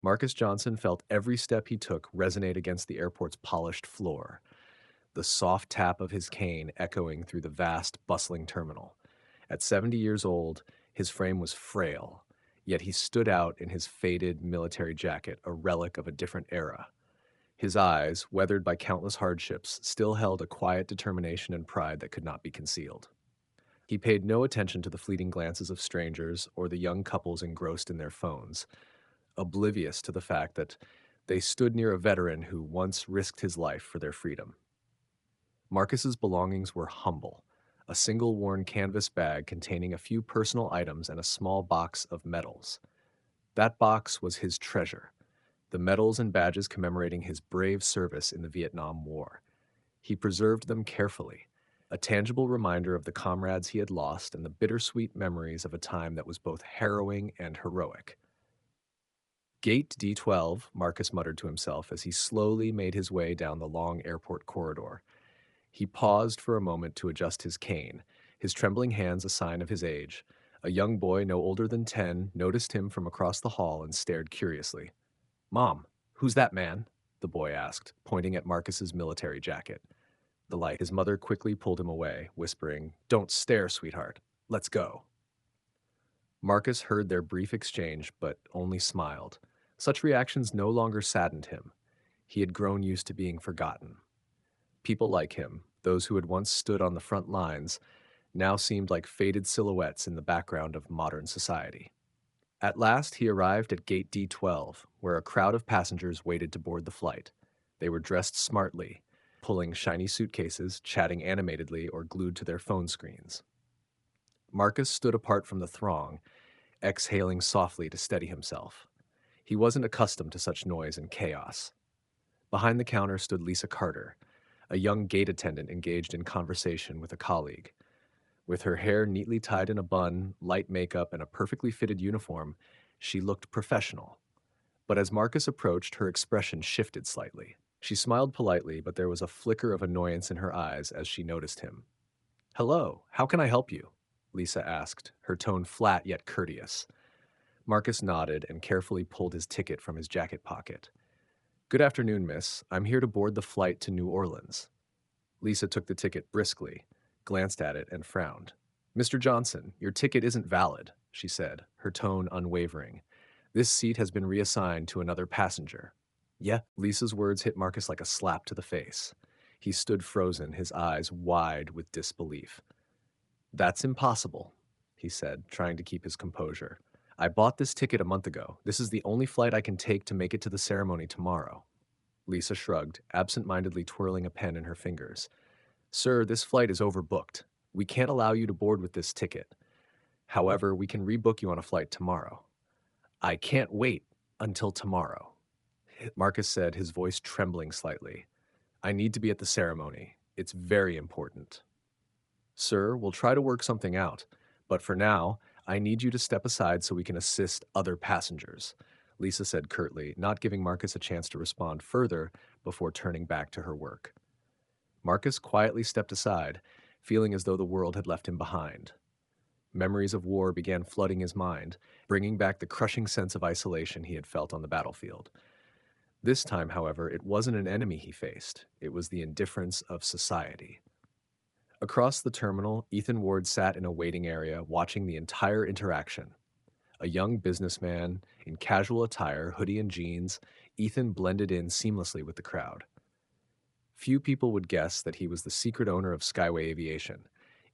Marcus Johnson felt every step he took resonate against the airport's polished floor, the soft tap of his cane echoing through the vast, bustling terminal. At 70 years old, his frame was frail, yet he stood out in his faded military jacket, a relic of a different era. His eyes, weathered by countless hardships, still held a quiet determination and pride that could not be concealed. He paid no attention to the fleeting glances of strangers or the young couples engrossed in their phones, oblivious to the fact that they stood near a veteran who once risked his life for their freedom. Marcus's belongings were humble: a single worn canvas bag containing a few personal items and a small box of medals. That box was his treasure, the medals and badges commemorating his brave service in the Vietnam War. He preserved them carefully, a tangible reminder of the comrades he had lost and the bittersweet memories of a time that was both harrowing and heroic. Gate D12, Marcus muttered to himself as he slowly made his way down the long airport corridor. He paused for a moment to adjust his cane, his trembling hands a sign of his age. A young boy no older than 10 noticed him from across the hall and stared curiously. "Mom, who's that man?" the boy asked, pointing at Marcus's military jacket. The light, his mother quickly pulled him away, whispering, "Don't stare, sweetheart. Let's go." Marcus heard their brief exchange, but only smiled. Such reactions no longer saddened him. He had grown used to being forgotten. People like him, those who had once stood on the front lines, now seemed like faded silhouettes in the background of modern society. At last, he arrived at Gate D12, where a crowd of passengers waited to board the flight. They were dressed smartly, pulling shiny suitcases, chatting animatedly, or glued to their phone screens. Marcus stood apart from the throng, exhaling softly to steady himself. He wasn't accustomed to such noise and chaos. Behind the counter stood Lisa Carter, a young gate attendant engaged in conversation with a colleague. With her hair neatly tied in a bun, light makeup, and a perfectly fitted uniform, she looked professional. But as Marcus approached, her expression shifted slightly. She smiled politely, but there was a flicker of annoyance in her eyes as she noticed him. "Hello, how can I help you?" Lisa asked, her tone flat yet courteous. Marcus nodded and carefully pulled his ticket from his jacket pocket. "Good afternoon, miss. I'm here to board the flight to New Orleans." Lisa took the ticket briskly, glanced at it, and frowned. "Mr. Johnson, your ticket isn't valid," she said, her tone unwavering. "This seat has been reassigned to another passenger." "Yeah?" Lisa's words hit Marcus like a slap to the face. He stood frozen, his eyes wide with disbelief. "That's impossible," he said, trying to keep his composure. "I bought this ticket a month ago. This is the only flight I can take to make it to the ceremony tomorrow." Lisa shrugged, absent-mindedly twirling a pen in her fingers. "Sir, this flight is overbooked. We can't allow you to board with this ticket. However, we can rebook you on a flight tomorrow." "I can't wait until tomorrow," Marcus said, his voice trembling slightly. "I need to be at the ceremony. It's very important." "Sir, we'll try to work something out, but for now, I need you to step aside so we can assist other passengers," Lisa said curtly, not giving Marcus a chance to respond further before turning back to her work. Marcus quietly stepped aside, feeling as though the world had left him behind. Memories of war began flooding his mind, bringing back the crushing sense of isolation he had felt on the battlefield. This time, however, it wasn't an enemy he faced. It was the indifference of society. Across the terminal, Ethan Ward sat in a waiting area, watching the entire interaction. A young businessman, in casual attire, hoodie and jeans, Ethan blended in seamlessly with the crowd. Few people would guess that he was the secret owner of Skyway Aviation.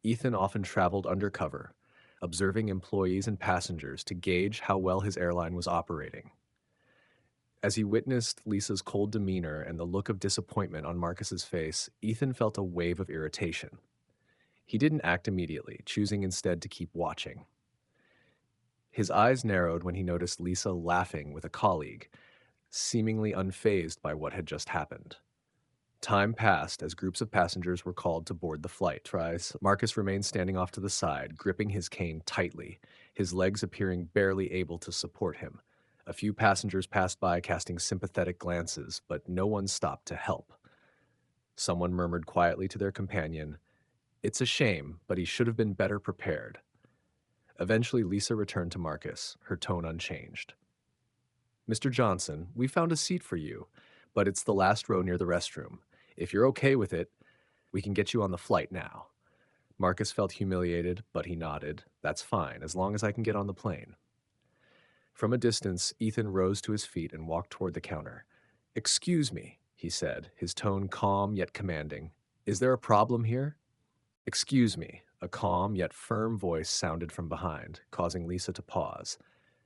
Ethan often traveled undercover, observing employees and passengers to gauge how well his airline was operating. As he witnessed Lisa's cold demeanor and the look of disappointment on Marcus's face, Ethan felt a wave of irritation. He didn't act immediately, choosing instead to keep watching. His eyes narrowed when he noticed Lisa laughing with a colleague, seemingly unfazed by what had just happened. Time passed as groups of passengers were called to board the flight. Marcus remained standing off to the side, gripping his cane tightly, his legs appearing barely able to support him. A few passengers passed by, casting sympathetic glances, but no one stopped to help. Someone murmured quietly to their companion, "It's a shame, but he should have been better prepared." Eventually, Lisa returned to Marcus, her tone unchanged. Mr. Johnson, we found a seat for you, but it's the last row near the restroom. If you're okay with it, we can get you on the flight now. Marcus felt humiliated, but he nodded. That's fine, as long as I can get on the plane. From a distance, Ethan rose to his feet and walked toward the counter. Excuse me, he said, his tone calm yet commanding. Is there a problem here? Excuse me, a calm yet firm voice sounded from behind, causing Lisa to pause.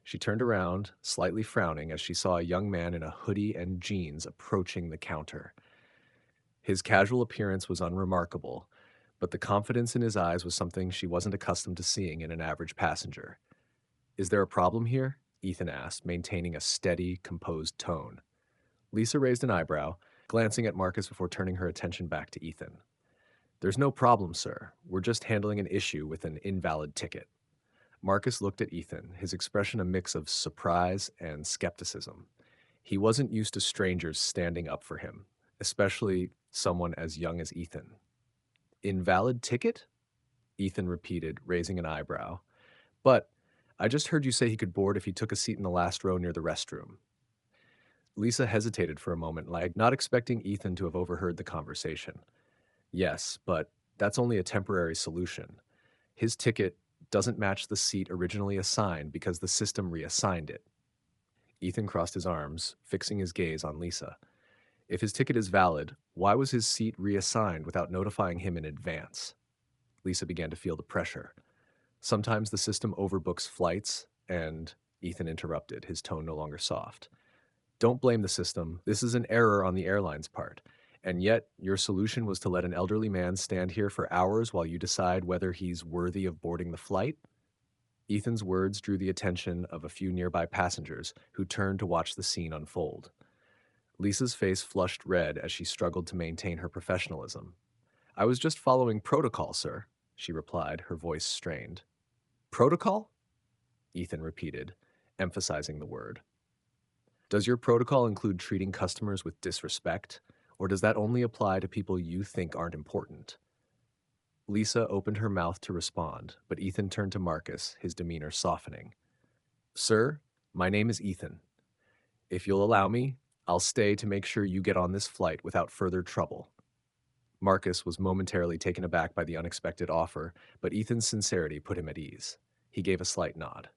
She turned around, slightly frowning, as she saw a young man in a hoodie and jeans approaching the counter. His casual appearance was unremarkable, but the confidence in his eyes was something she wasn't accustomed to seeing in an average passenger. Is there a problem here? Ethan asked, maintaining a steady, composed tone. Lisa raised an eyebrow, glancing at Marcus before turning her attention back to Ethan. There's no problem, sir. We're just handling an issue with an invalid ticket. Marcus looked at Ethan, his expression a mix of surprise and skepticism. He wasn't used to strangers standing up for him, especially someone as young as Ethan. Invalid ticket? Ethan repeated, raising an eyebrow. But I just heard you say he could board if he took a seat in the last row near the restroom. Lisa hesitated for a moment, like not expecting Ethan to have overheard the conversation. Yes, but that's only a temporary solution. His ticket doesn't match the seat originally assigned because the system reassigned it. Ethan crossed his arms, fixing his gaze on Lisa. If his ticket is valid, why was his seat reassigned without notifying him in advance? Lisa began to feel the pressure. Sometimes the system overbooks flights, and Ethan interrupted, his tone no longer soft. Don't blame the system. This is an error on the airline's part. And yet, your solution was to let an elderly man stand here for hours while you decide whether he's worthy of boarding the flight? Ethan's words drew the attention of a few nearby passengers who turned to watch the scene unfold. Lisa's face flushed red as she struggled to maintain her professionalism. I was just following protocol, sir, she replied, her voice strained. Protocol? Ethan repeated, emphasizing the word. Does your protocol include treating customers with disrespect, or does that only apply to people you think aren't important? Lisa opened her mouth to respond, but Ethan turned to Marcus, his demeanor softening. Sir, my name is Ethan. If you'll allow me, I'll stay to make sure you get on this flight without further trouble. Marcus was momentarily taken aback by the unexpected offer, but Ethan's sincerity put him at ease. He gave a slight nod.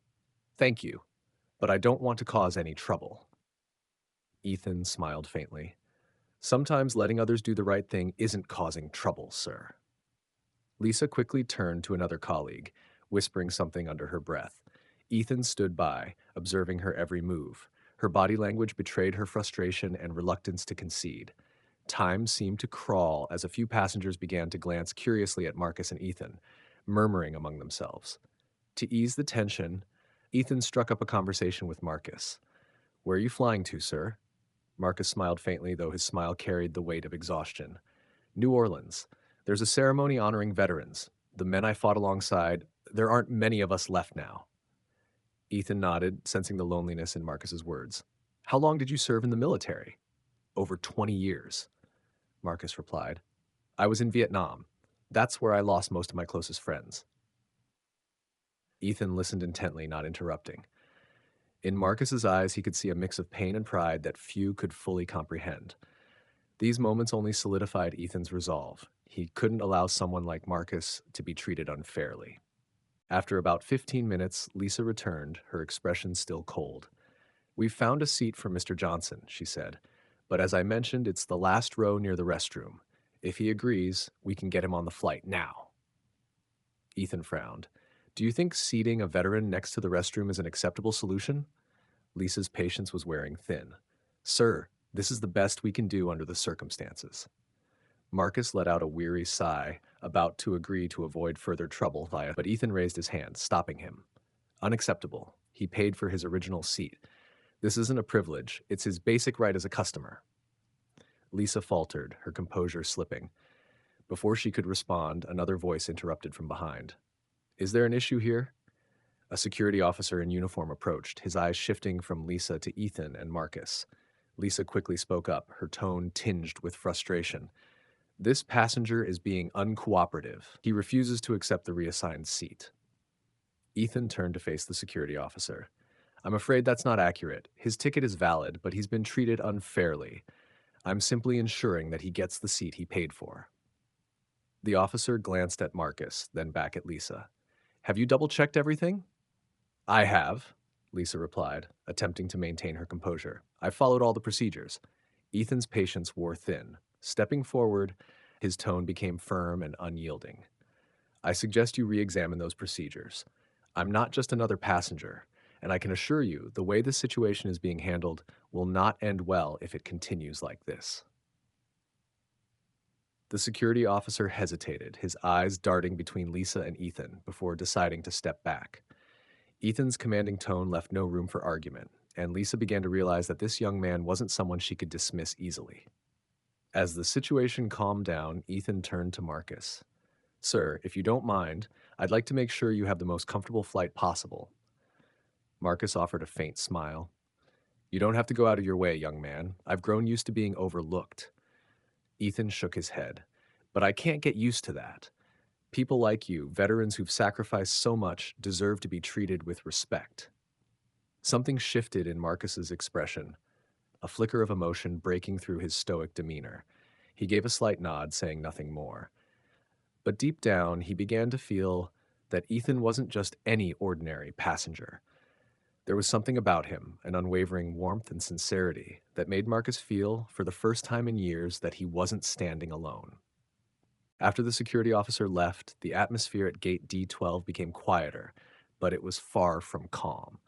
Thank you, but I don't want to cause any trouble. Ethan smiled faintly. Sometimes letting others do the right thing isn't causing trouble, sir. Lisa quickly turned to another colleague, whispering something under her breath. Ethan stood by, observing her every move. Her body language betrayed her frustration and reluctance to concede. Time seemed to crawl as a few passengers began to glance curiously at Marcus and Ethan, murmuring among themselves. To ease the tension, Ethan struck up a conversation with Marcus. Where are you flying to, sir? Marcus smiled faintly, though his smile carried the weight of exhaustion. New Orleans. There's a ceremony honoring veterans. The men I fought alongside, there aren't many of us left now. Ethan nodded, sensing the loneliness in Marcus's words. How long did you serve in the military? Over 20 years, Marcus replied. I was in Vietnam. That's where I lost most of my closest friends. Ethan listened intently, not interrupting. In Marcus's eyes, he could see a mix of pain and pride that few could fully comprehend. These moments only solidified Ethan's resolve. He couldn't allow someone like Marcus to be treated unfairly. After about 15 minutes, Lisa returned, her expression still cold. We've found a seat for Mr. Johnson, she said, but as I mentioned, it's the last row near the restroom. If he agrees, we can get him on the flight now. Ethan frowned. Do you think seating a veteran next to the restroom is an acceptable solution? Lisa's patience was wearing thin. Sir, this is the best we can do under the circumstances. Marcus let out a weary sigh, about to agree to avoid further trouble but Ethan raised his hand, stopping him. Unacceptable. He paid for his original seat. This isn't a privilege. It's his basic right as a customer. Lisa faltered, her composure slipping. Before she could respond, another voice interrupted from behind. Is there an issue here? A security officer in uniform approached, his eyes shifting from Lisa to Ethan and Marcus. Lisa quickly spoke up, her tone tinged with frustration. This passenger is being uncooperative. He refuses to accept the reassigned seat. Ethan turned to face the security officer. I'm afraid that's not accurate. His ticket is valid, but he's been treated unfairly. I'm simply ensuring that he gets the seat he paid for. The officer glanced at Marcus, then back at Lisa. Have you double-checked everything? I have, Lisa replied, attempting to maintain her composure. I've followed all the procedures. Ethan's patience wore thin. Stepping forward, his tone became firm and unyielding. I suggest you re-examine those procedures. I'm not just another passenger, and I can assure you the way this situation is being handled will not end well if it continues like this. The security officer hesitated, his eyes darting between Lisa and Ethan before deciding to step back. Ethan's commanding tone left no room for argument, and Lisa began to realize that this young man wasn't someone she could dismiss easily. As the situation calmed down, Ethan turned to Marcus. Sir, if you don't mind, I'd like to make sure you have the most comfortable flight possible. Marcus offered a faint smile. You don't have to go out of your way, young man. I've grown used to being overlooked. Ethan shook his head. But I can't get used to that. People like you, veterans who've sacrificed so much, deserve to be treated with respect. Something shifted in Marcus's expression, a flicker of emotion breaking through his stoic demeanor. He gave a slight nod, saying nothing more. But deep down, he began to feel that Ethan wasn't just any ordinary passenger. There was something about him, an unwavering warmth and sincerity, that made Marcus feel, for the first time in years, that he wasn't standing alone. After the security officer left, the atmosphere at gate D12 became quieter, but it was far from calm.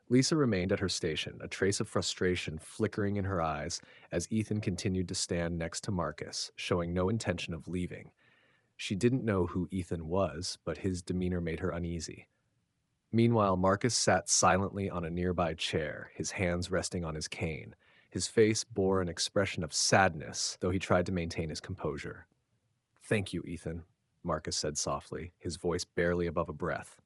Lisa remained at her station, a trace of frustration flickering in her eyes as Ethan continued to stand next to Marcus, showing no intention of leaving. She didn't know who Ethan was, but his demeanor made her uneasy. Meanwhile, Marcus sat silently on a nearby chair, his hands resting on his cane. His face bore an expression of sadness, though he tried to maintain his composure. Thank you, Ethan, Marcus said softly, his voice barely above a breath.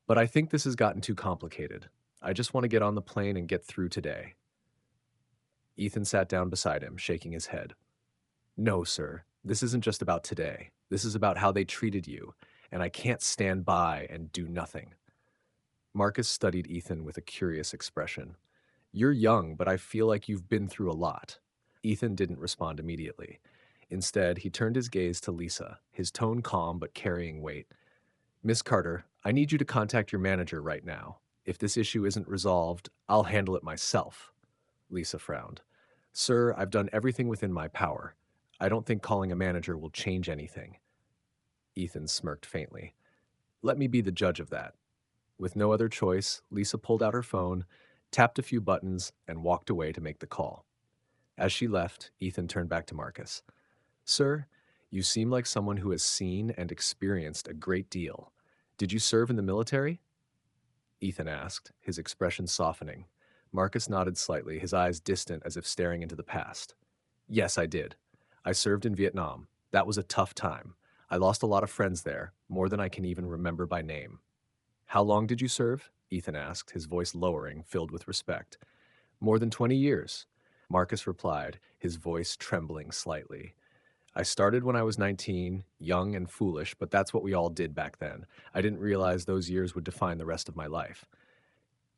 But I think this has gotten too complicated. I just want to get on the plane and get through today. Ethan sat down beside him, shaking his head. No, sir. This isn't just about today. This is about how they treated you, and I can't stand by and do nothing. Marcus studied Ethan with a curious expression. You're young, but I feel like you've been through a lot. Ethan didn't respond immediately. Instead, he turned his gaze to Lisa, his tone calm but carrying weight. Miss Carter, I need you to contact your manager right now. If this issue isn't resolved, I'll handle it myself. Lisa frowned. Sir, I've done everything within my power. I don't think calling a manager will change anything. Ethan smirked faintly. Let me be the judge of that. With no other choice, Lisa pulled out her phone, tapped a few buttons, and walked away to make the call. As she left, Ethan turned back to Marcus. Sir, you seem like someone who has seen and experienced a great deal. Did you serve in the military? Ethan asked, his expression softening. Marcus nodded slightly, his eyes distant as if staring into the past. Yes, I did. I served in Vietnam. That was a tough time. I lost a lot of friends there, more than I can even remember by name. How long did you serve? Ethan asked, his voice lowering, filled with respect. More than 20 years, Marcus replied, his voice trembling slightly. I started when I was 19, young and foolish, but that's what we all did back then. I didn't realize those years would define the rest of my life.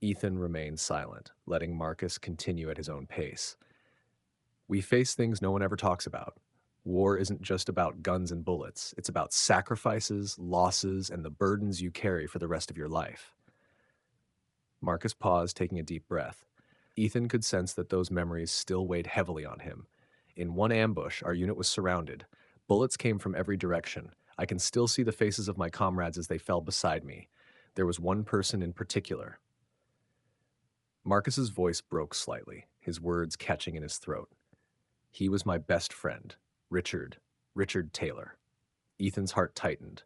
Ethan remained silent, letting Marcus continue at his own pace. We face things no one ever talks about. War isn't just about guns and bullets. It's about sacrifices, losses, and the burdens you carry for the rest of your life. Marcus paused, taking a deep breath. Ethan could sense that those memories still weighed heavily on him. In one ambush, our unit was surrounded. Bullets came from every direction. I can still see the faces of my comrades as they fell beside me. There was one person in particular. Marcus's voice broke slightly, his words catching in his throat. He was my best friend, Richard Taylor. Ethan's heart tightened.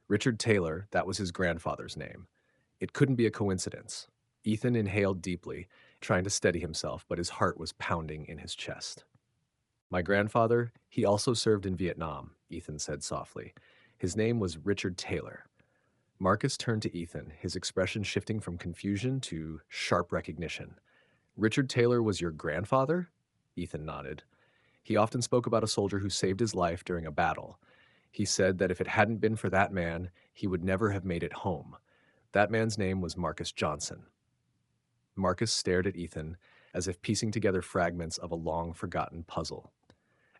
Richard Taylor, that was his grandfather's name. It couldn't be a coincidence. Ethan inhaled deeply, trying to steady himself, but his heart was pounding in his chest. My grandfather, he also served in Vietnam, Ethan said softly. His name was Richard Taylor. Marcus turned to Ethan, his expression shifting from confusion to sharp recognition. Richard Taylor was your grandfather? Ethan nodded. He often spoke about a soldier who saved his life during a battle. He said that if it hadn't been for that man, he would never have made it home. That man's name was Marcus Johnson. Marcus stared at Ethan as if piecing together fragments of a long-forgotten puzzle.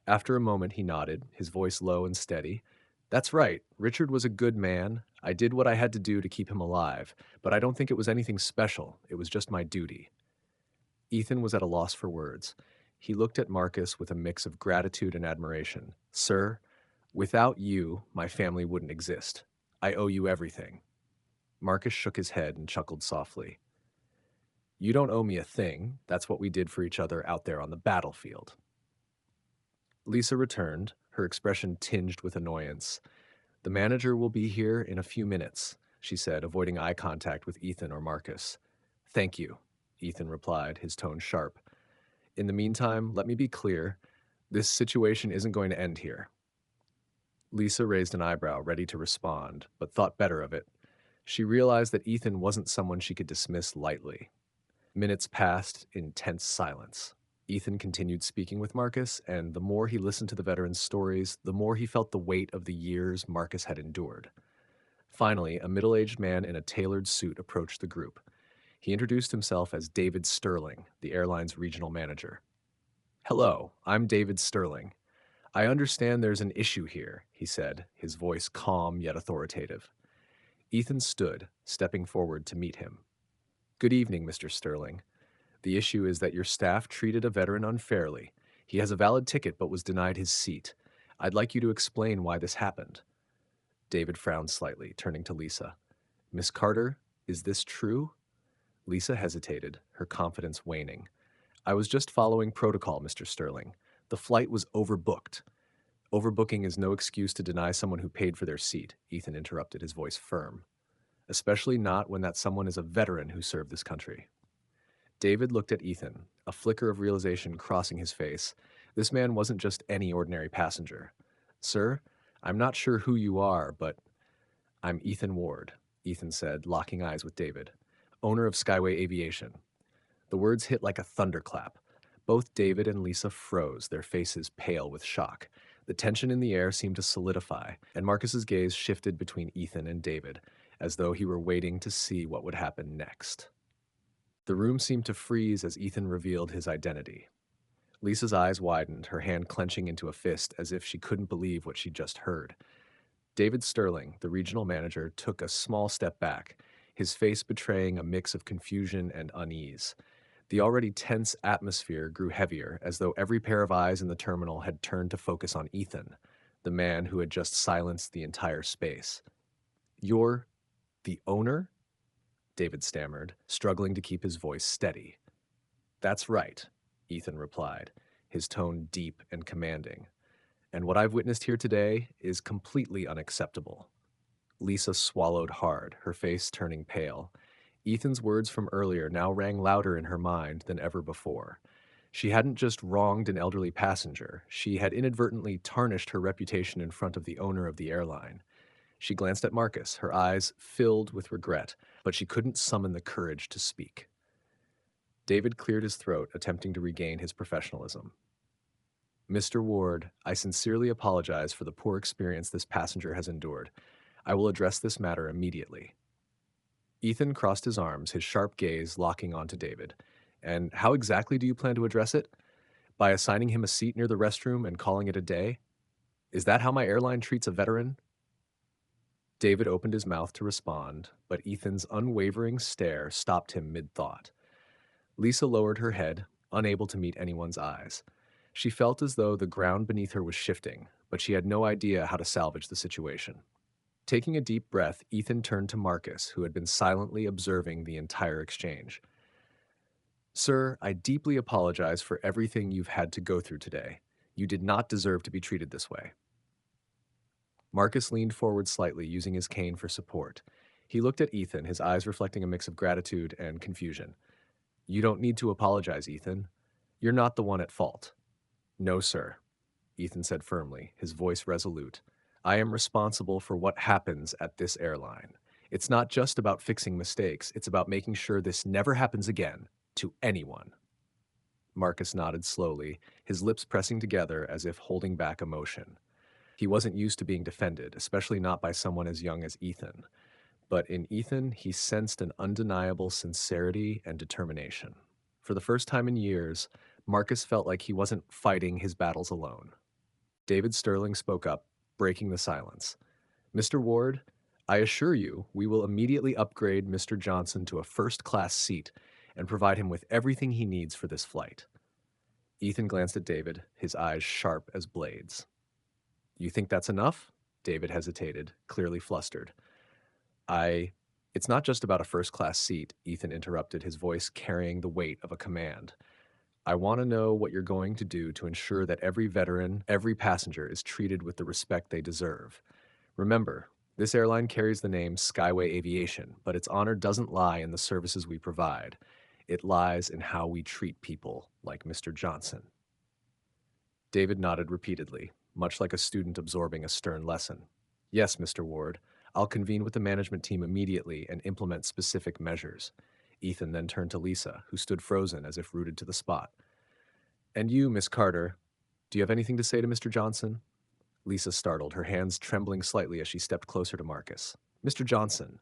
After a moment, he nodded, his voice low and steady. That's right. Richard was a good man. I did what I had to do to keep him alive, but I don't think it was anything special. It was just my duty. Ethan was at a loss for words. He looked at Marcus with a mix of gratitude and admiration. Sir, without you, my family wouldn't exist. I owe you everything. Marcus shook his head and chuckled softly. You don't owe me a thing. That's what we did for each other out there on the battlefield. Lisa returned, her expression tinged with annoyance. The manager will be here in a few minutes, she said, avoiding eye contact with Ethan or Marcus. Thank you, Ethan replied, his tone sharp. In the meantime, let me be clear. This situation isn't going to end here. Lisa raised an eyebrow, ready to respond, but thought better of it. She realized that Ethan wasn't someone she could dismiss lightly. Minutes passed in tense silence. Ethan continued speaking with Marcus, and the more he listened to the veteran's stories, the more he felt the weight of the years Marcus had endured. Finally, a middle-aged man in a tailored suit approached the group. He introduced himself as David Sterling, the airline's regional manager. Hello, I'm David Sterling. I understand there's an issue here, he said, his voice calm yet authoritative. Ethan stood, stepping forward to meet him. Good evening, Mr. Sterling. The issue is that your staff treated a veteran unfairly. He has a valid ticket but was denied his seat. I'd like you to explain why this happened. David frowned slightly, turning to Lisa. Miss Carter, is this true? Lisa hesitated, her confidence waning. I was just following protocol, Mr. Sterling. The flight was overbooked. Overbooking is no excuse to deny someone who paid for their seat, Ethan interrupted, his voice firm. Especially not when that someone is a veteran who served this country. David looked at Ethan, a flicker of realization crossing his face. This man wasn't just any ordinary passenger. Sir, I'm not sure who you are, but I'm Ethan Ward, Ethan said, locking eyes with David, owner of Skyway Aviation. The words hit like a thunderclap. Both David and Lisa froze, their faces pale with shock. The tension in the air seemed to solidify, and Marcus's gaze shifted between Ethan and David, as though he were waiting to see what would happen next. The room seemed to freeze as Ethan revealed his identity. Lisa's eyes widened, her hand clenching into a fist as if she couldn't believe what she'd just heard. David Sterling, the regional manager, took a small step back, his face betraying a mix of confusion and unease. The already tense atmosphere grew heavier, as though every pair of eyes in the terminal had turned to focus on Ethan, the man who had just silenced the entire space. You're the owner? David stammered, struggling to keep his voice steady. That's right, Ethan replied, his tone deep and commanding. And what I've witnessed here today is completely unacceptable. Lisa swallowed hard, her face turning pale. Ethan's words from earlier now rang louder in her mind than ever before. She hadn't just wronged an elderly passenger, she had inadvertently tarnished her reputation in front of the owner of the airline. She glanced at Marcus, her eyes filled with regret, but she couldn't summon the courage to speak. David cleared his throat, attempting to regain his professionalism. Mr. Ward, I sincerely apologize for the poor experience this passenger has endured. I will address this matter immediately. Ethan crossed his arms, his sharp gaze locking onto David. And how exactly do you plan to address it? By assigning him a seat near the restroom and calling it a day? Is that how my airline treats a veteran? David opened his mouth to respond, but Ethan's unwavering stare stopped him mid-thought. Lisa lowered her head, unable to meet anyone's eyes. She felt as though the ground beneath her was shifting, but she had no idea how to salvage the situation. Taking a deep breath, Ethan turned to Marcus, who had been silently observing the entire exchange. Sir, I deeply apologize for everything you've had to go through today. You did not deserve to be treated this way. Marcus leaned forward slightly, using his cane for support. He looked at Ethan, his eyes reflecting a mix of gratitude and confusion. You don't need to apologize, Ethan. You're not the one at fault. No, sir, Ethan said firmly, his voice resolute. I am responsible for what happens at this airline. It's not just about fixing mistakes, it's about making sure this never happens again to anyone. Marcus nodded slowly, his lips pressing together as if holding back emotion. He wasn't used to being defended, especially not by someone as young as Ethan. But in Ethan, he sensed an undeniable sincerity and determination. For the first time in years, Marcus felt like he wasn't fighting his battles alone. David Sterling spoke up, breaking the silence. Mr. Ward, I assure you, we will immediately upgrade Mr. Johnson to a first-class seat and provide him with everything he needs for this flight. Ethan glanced at David, his eyes sharp as blades. You think that's enough? David hesitated, clearly flustered. I. It's not just about a first-class seat, Ethan interrupted, his voice carrying the weight of a command. I want to know what you're going to do to ensure that every veteran, every passenger is treated with the respect they deserve. Remember, this airline carries the name Skyway Aviation, but its honor doesn't lie in the services we provide. It lies in how we treat people like Mr. Johnson. David nodded repeatedly, much like a student absorbing a stern lesson. Yes, Mr. Ward, I'll convene with the management team immediately and implement specific measures. Ethan then turned to Lisa, who stood frozen as if rooted to the spot. And you, Miss Carter, do you have anything to say to Mr. Johnson? Lisa startled, her hands trembling slightly as she stepped closer to Marcus. Mr. Johnson.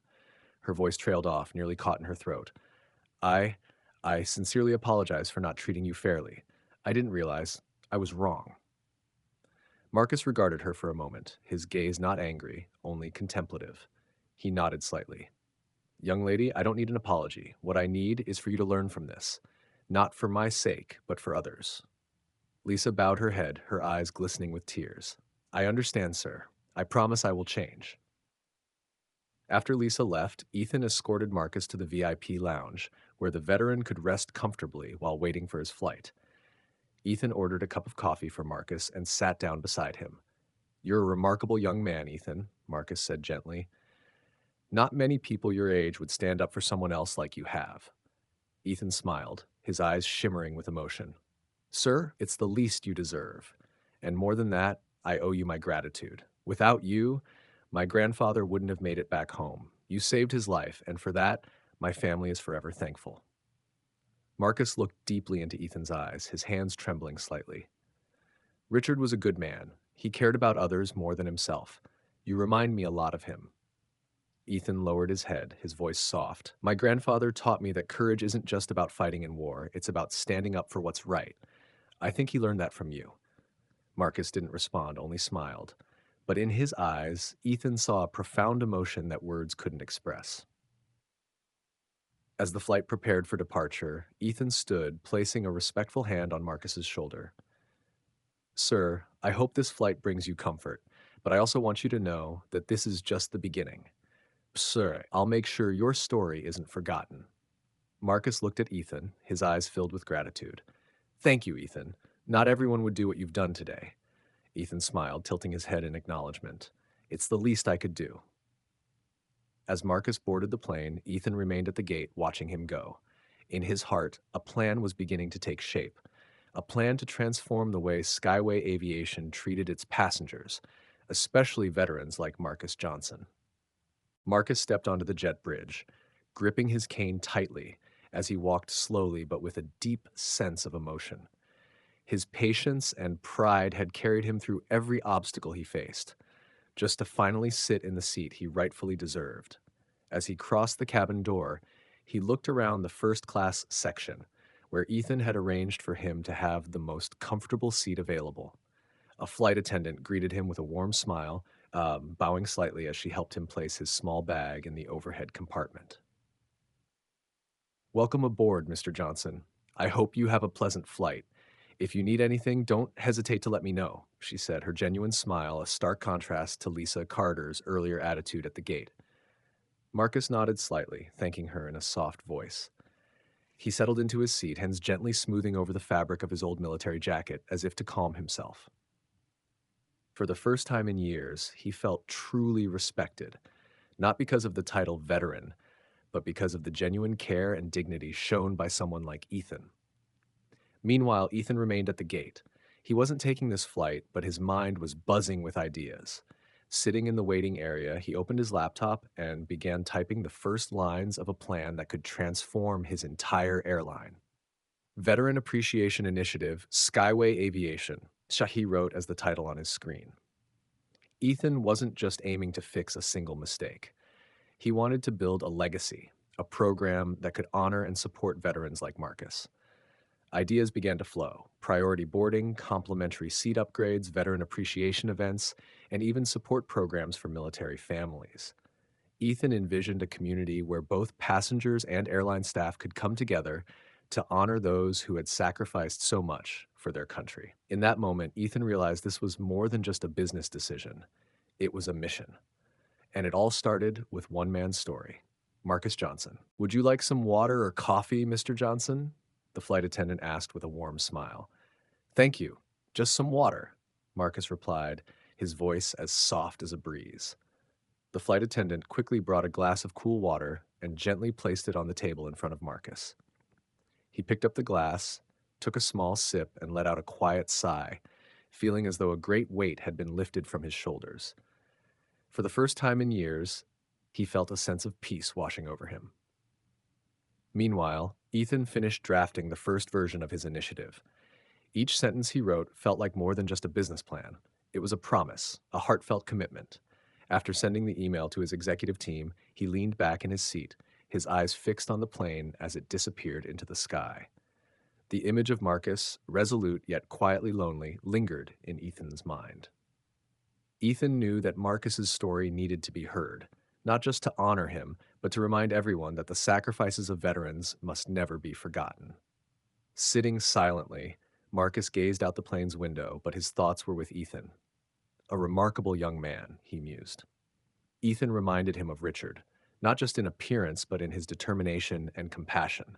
Her voice trailed off, nearly caught in her throat. I, I sincerely apologize for not treating you fairly. I didn't realize I was wrong. Marcus regarded her for a moment, his gaze not angry, only contemplative. He nodded slightly. Young lady, I don't need an apology. What I need is for you to learn from this. Not for my sake, but for others. Lisa bowed her head, her eyes glistening with tears. I understand, sir. I promise I will change. After Lisa left, Ethan escorted Marcus to the VIP lounge, where the veteran could rest comfortably while waiting for his flight. Ethan ordered a cup of coffee for Marcus and sat down beside him. You're a remarkable young man, Ethan, Marcus said gently. Not many people your age would stand up for someone else like you have. Ethan smiled, his eyes shimmering with emotion. Sir, it's the least you deserve. And more than that, I owe you my gratitude. Without you, my grandfather wouldn't have made it back home. You saved his life, and for that, my family is forever thankful. Marcus looked deeply into Ethan's eyes, his hands trembling slightly. Richard was a good man. He cared about others more than himself. You remind me a lot of him. Ethan lowered his head, his voice soft. My grandfather taught me that courage isn't just about fighting in war, it's about standing up for what's right. I think he learned that from you. Marcus didn't respond, only smiled. But in his eyes, Ethan saw a profound emotion that words couldn't express. As the flight prepared for departure, Ethan stood, placing a respectful hand on Marcus's shoulder. Sir, I hope this flight brings you comfort, but I also want you to know that this is just the beginning. Sir, I'll make sure your story isn't forgotten. Marcus looked at Ethan, his eyes filled with gratitude. Thank you, Ethan. Not everyone would do what you've done today. Ethan smiled, tilting his head in acknowledgement. It's the least I could do. As Marcus boarded the plane, Ethan remained at the gate, watching him go. In his heart, a plan was beginning to take shape. A plan to transform the way Skyway Aviation treated its passengers, especially veterans like Marcus Johnson. Marcus stepped onto the jet bridge, gripping his cane tightly as he walked slowly but with a deep sense of emotion. His patience and pride had carried him through every obstacle he faced, just to finally sit in the seat he rightfully deserved. As he crossed the cabin door, he looked around the first-class section, where Ethan had arranged for him to have the most comfortable seat available. A flight attendant greeted him with a warm smile, bowing slightly as she helped him place his small bag in the overhead compartment. Welcome aboard, Mr. Johnson. I hope you have a pleasant flight. If you need anything, don't hesitate to let me know, she said, her genuine smile a stark contrast to Lisa Carter's earlier attitude at the gate. Marcus nodded slightly, thanking her in a soft voice. He settled into his seat, hands gently smoothing over the fabric of his old military jacket, as if to calm himself. For the first time in years, he felt truly respected, not because of the title veteran, but because of the genuine care and dignity shown by someone like Ethan. Meanwhile, Ethan remained at the gate. He wasn't taking this flight, but his mind was buzzing with ideas. Sitting in the waiting area, he opened his laptop and began typing the first lines of a plan that could transform his entire airline. Veteran Appreciation Initiative, Skyway Aviation, Shahi wrote as the title on his screen. Ethan wasn't just aiming to fix a single mistake. He wanted to build a legacy, a program that could honor and support veterans like Marcus. Ideas began to flow: priority boarding, complimentary seat upgrades, veteran appreciation events, and even support programs for military families. Ethan envisioned a community where both passengers and airline staff could come together to honor those who had sacrificed so much for their country. In that moment, Ethan realized this was more than just a business decision, it was a mission. And it all started with one man's story: Marcus Johnson. "Would you like some water or coffee, Mr. Johnson?" the flight attendant asked with a warm smile. "Thank you, just some water," Marcus replied, his voice as soft as a breeze. The flight attendant quickly brought a glass of cool water and gently placed it on the table in front of Marcus. He picked up the glass, took a small sip, and let out a quiet sigh, feeling as though a great weight had been lifted from his shoulders. For the first time in years, he felt a sense of peace washing over him. Meanwhile, Ethan finished drafting the first version of his initiative. Each sentence he wrote felt like more than just a business plan. It was a promise, a heartfelt commitment. After sending the email to his executive team, he leaned back in his seat, his eyes fixed on the plane as it disappeared into the sky. The image of Marcus, resolute yet quietly lonely, lingered in Ethan's mind. Ethan knew that Marcus's story needed to be heard, not just to honor him, but to remind everyone that the sacrifices of veterans must never be forgotten. Sitting silently, Marcus gazed out the plane's window, but his thoughts were with Ethan. A remarkable young man, he mused. Ethan reminded him of Richard, not just in appearance, but in his determination and compassion.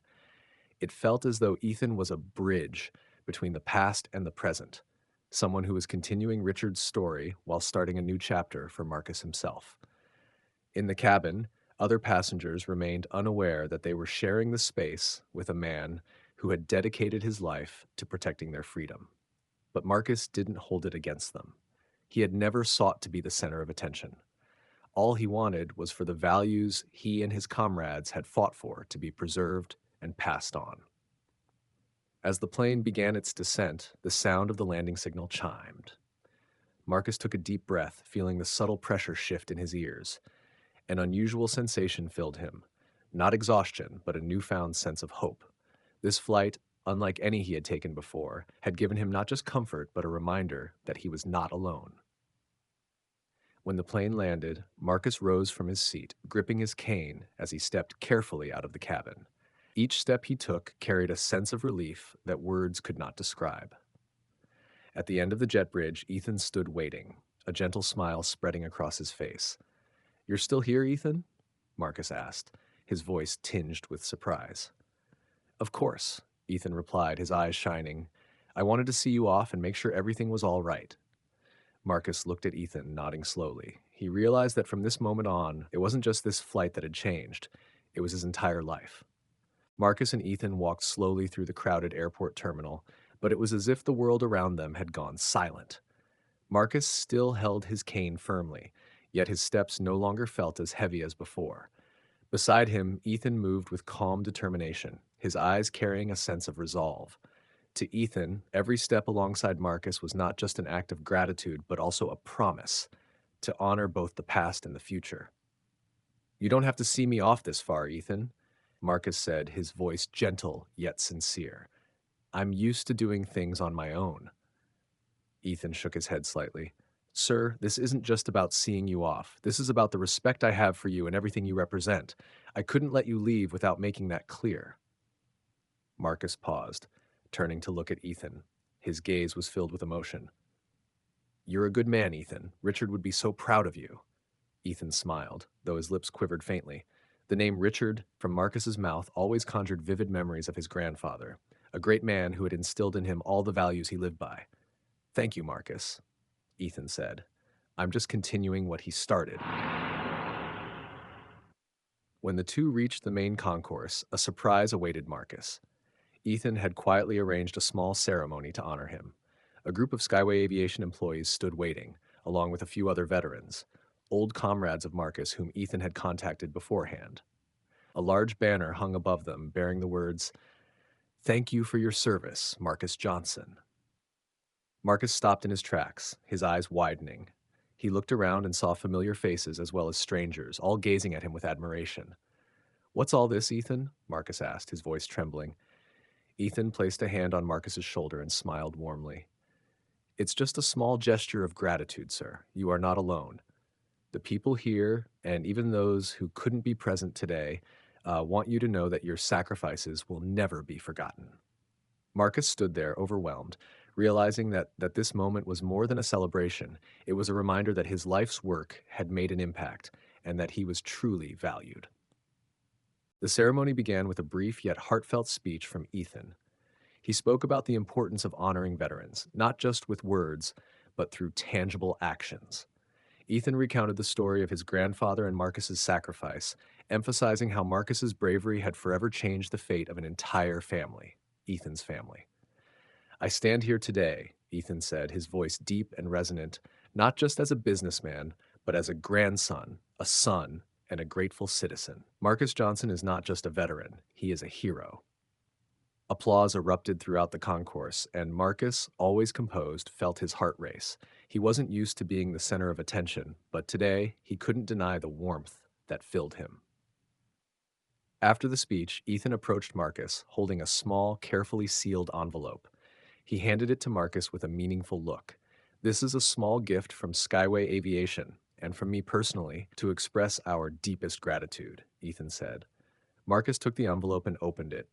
It felt as though Ethan was a bridge between the past and the present, someone who was continuing Richard's story while starting a new chapter for Marcus himself. In the cabin, other passengers remained unaware that they were sharing the space with a man who had dedicated his life to protecting their freedom. But Marcus didn't hold it against them. He had never sought to be the center of attention. All he wanted was for the values he and his comrades had fought for to be preserved and passed on. As the plane began its descent, the sound of the landing signal chimed. Marcus took a deep breath, feeling the subtle pressure shift in his ears. An unusual sensation filled him. Not exhaustion, but a newfound sense of hope. This flight, unlike any he had taken before, had given him not just comfort, but a reminder that he was not alone. When the plane landed, Marcus rose from his seat, gripping his cane as he stepped carefully out of the cabin. Each step he took carried a sense of relief that words could not describe. At the end of the jet bridge, Ethan stood waiting, a gentle smile spreading across his face. "You're still here, Ethan?" Marcus asked, his voice tinged with surprise. "Of course," Ethan replied, his eyes shining. "I wanted to see you off and make sure everything was all right." Marcus looked at Ethan, nodding slowly. He realized that from this moment on, it wasn't just this flight that had changed, it was his entire life. Marcus and Ethan walked slowly through the crowded airport terminal, but it was as if the world around them had gone silent. Marcus still held his cane firmly, yet his steps no longer felt as heavy as before. Beside him, Ethan moved with calm determination, his eyes carrying a sense of resolve. To Ethan, every step alongside Marcus was not just an act of gratitude, but also a promise to honor both the past and the future. "You don't have to see me off this far, Ethan," Marcus said, his voice gentle yet sincere. "I'm used to doing things on my own." Ethan shook his head slightly. "Sir, this isn't just about seeing you off. This is about the respect I have for you and everything you represent. I couldn't let you leave without making that clear." Marcus paused, turning to look at Ethan. His gaze was filled with emotion. "You're a good man, Ethan. Richard would be so proud of you." Ethan smiled, though his lips quivered faintly. The name Richard from Marcus's mouth always conjured vivid memories of his grandfather, a great man who had instilled in him all the values he lived by. "Thank you, Marcus," Ethan said. "I'm just continuing what he started." When the two reached the main concourse, a surprise awaited Marcus. Ethan had quietly arranged a small ceremony to honor him. A group of Skyway Aviation employees stood waiting, along with a few other veterans, old comrades of Marcus whom Ethan had contacted beforehand. A large banner hung above them bearing the words, "Thank you for your service, Marcus Johnson." Marcus stopped in his tracks, his eyes widening. He looked around and saw familiar faces as well as strangers, all gazing at him with admiration. "What's all this, Ethan?" Marcus asked, his voice trembling. Ethan placed a hand on Marcus's shoulder and smiled warmly. "It's just a small gesture of gratitude, sir. You are not alone. The people here, and even those who couldn't be present today, want you to know that your sacrifices will never be forgotten." Marcus stood there, overwhelmed, realizing that this moment was more than a celebration. It was a reminder that his life's work had made an impact and that he was truly valued. The ceremony began with a brief yet heartfelt speech from Ethan. He spoke about the importance of honoring veterans, not just with words, but through tangible actions. Ethan recounted the story of his grandfather and Marcus's sacrifice, emphasizing how Marcus's bravery had forever changed the fate of an entire family, Ethan's family. "I stand here today," Ethan said, his voice deep and resonant, "not just as a businessman, but as a grandson, a son, and a grateful citizen. Marcus Johnson is not just a veteran, he is a hero." Applause erupted throughout the concourse, and Marcus, always composed, felt his heart race. He wasn't used to being the center of attention, but today he couldn't deny the warmth that filled him. After the speech, Ethan approached Marcus, holding a small, carefully sealed envelope. He handed it to Marcus with a meaningful look. "This is a small gift from Skyway Aviation, and from me personally, to express our deepest gratitude," Ethan said. Marcus took the envelope and opened it.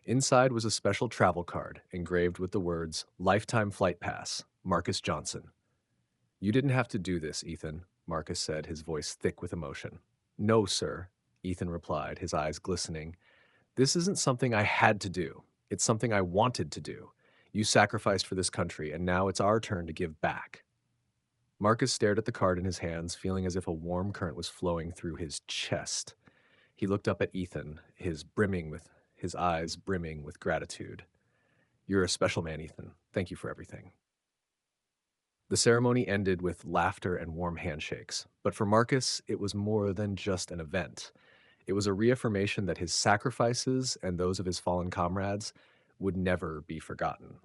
Inside was a special travel card, engraved with the words, "Lifetime Flight Pass, Marcus Johnson." "You didn't have to do this, Ethan," Marcus said, his voice thick with emotion. "No, sir," Ethan replied, his eyes glistening. "This isn't something I had to do. It's something I wanted to do. You sacrificed for this country, and now it's our turn to give back." Marcus stared at the card in his hands, feeling as if a warm current was flowing through his chest. He looked up at Ethan, his eyes brimming with gratitude. "You're a special man, Ethan. Thank you for everything." The ceremony ended with laughter and warm handshakes, but for Marcus, it was more than just an event. It was a reaffirmation that his sacrifices and those of his fallen comrades would never be forgotten.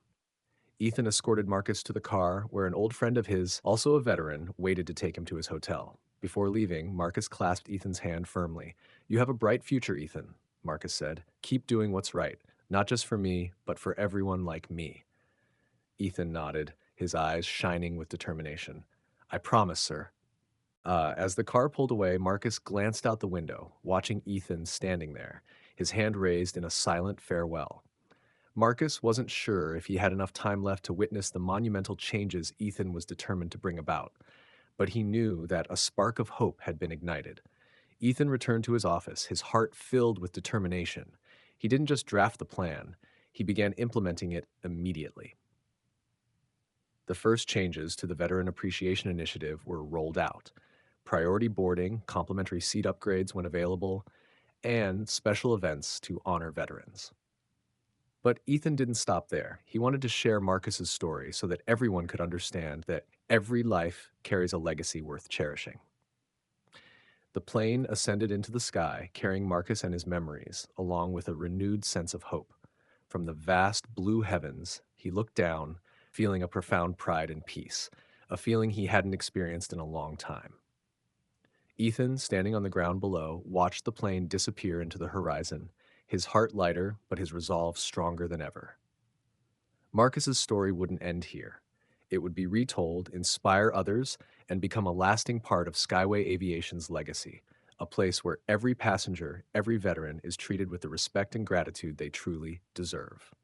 Ethan escorted Marcus to the car, where an old friend of his, also a veteran, waited to take him to his hotel. Before leaving, Marcus clasped Ethan's hand firmly. "You have a bright future, Ethan," Marcus said. "Keep doing what's right, not just for me, but for everyone like me." Ethan nodded, his eyes shining with determination. "I promise, sir." As the car pulled away, Marcus glanced out the window, watching Ethan standing there, his hand raised in a silent farewell. Marcus wasn't sure if he had enough time left to witness the monumental changes Ethan was determined to bring about, but he knew that a spark of hope had been ignited. Ethan returned to his office, his heart filled with determination. He didn't just draft the plan, he began implementing it immediately. The first changes to the Veteran Appreciation Initiative were rolled out. Priority boarding, complimentary seat upgrades when available, and special events to honor veterans. But Ethan didn't stop there. He wanted to share Marcus's story so that everyone could understand that every life carries a legacy worth cherishing. The plane ascended into the sky, carrying Marcus and his memories, along with a renewed sense of hope. From the vast blue heavens, he looked down, feeling a profound pride and peace, a feeling he hadn't experienced in a long time. Ethan, standing on the ground below, watched the plane disappear into the horizon, his heart lighter, but his resolve stronger than ever. Marcus's story wouldn't end here. It would be retold, inspire others, and become a lasting part of Skyway Aviation's legacy, a place where every passenger, every veteran is treated with the respect and gratitude they truly deserve.